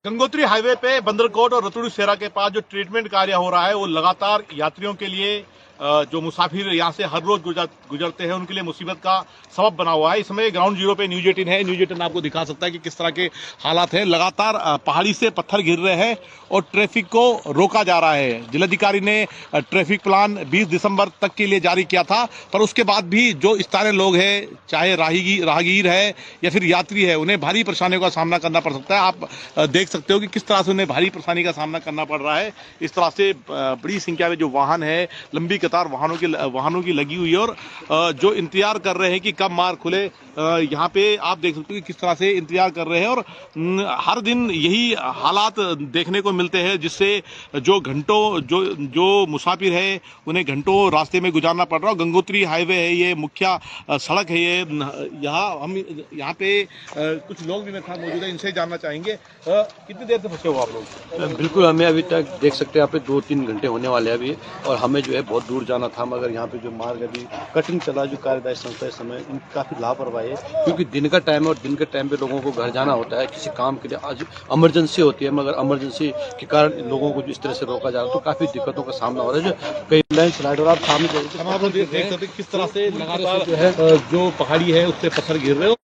Gangotri highway पे बंदरकोट और रतुड़ी सेरा के पास जो ट्रीटमेंट कार्य हो रहा है वो लगातार यात्रियों के लिए जो मुसाफिर यहाँ से हर रोज गुजरते हैं उनके लिए मुसीबत का सबब बना हुआ है। इस समय ग्राउंड जीरो पे न्यूज 18 है। न्यूज 18 आपको दिखा सकता है कि किस तरह के हालात हैं। लगातार पहाड़ी से पत्थर गिर रहे हैं और ट्रैफिक को रोका जा रहा है। जिलाधिकारी ने ट्रैफिक प्लान 20 दिसंबर तक के लिए जारी किया था, पर उसके बाद भी जो स्थानीय लोग हैं, चाहे राहगीर है या फिर यात्री है, उन्हें भारी परेशानियों का सामना करना पड़ सकता है। आप देख सकते हो कि किस तरह से उन्हें भारी परेशानी का सामना करना पड़ रहा है। इस तरह से बड़ी संख्या में जो वाहन है, लंबी कतार वाहनों की लगी हुई है और जो इंतजार कर रहे हैं कि कब मार्ग खुले। यहाँ पे आप देख सकते हो कि किस तरह से इंतजार कर रहे हैं और हर दिन यही हालात देखने को मिलते हैं, जिससे जो घंटों जो मुसाफिर है उन्हें घंटों रास्ते में गुजारना पड़ रहा है। गंगोत्री हाईवे है, ये मुख्य सड़क है। ये यहाँ पे कुछ लोग भी मेरे साथ मौजूद है, इनसे जानना चाहेंगे कितनी देर से फंसे हो आप लोग? बिल्कुल, हमें अभी तक देख सकते हैं यहाँ पे 2-3 घंटे होने वाले हैं अभी, और हमें जो है बहुत दूर जाना था, मगर यहाँ पे जो मार्ग अभी कटिंग चला, जो कार्यदायी संस्था इस समय काफ़ी लापरवाही है, क्योंकि दिन का टाइम है और दिन के टाइम पे लोगों को घर जाना होता है, किसी काम के लिए आज इमरजेंसी होती है, मगर इमरजेंसी के कारण लोगों को जिस तरह से रोका जा रहा है तो काफ़ी दिक्कतों का सामना हो रहा है। जो कई लैंडस्लाइड और आप सामने देख सकते किस तरह से लगातार जो पहाड़ी है उस पर पत्थर गिर रहे हो।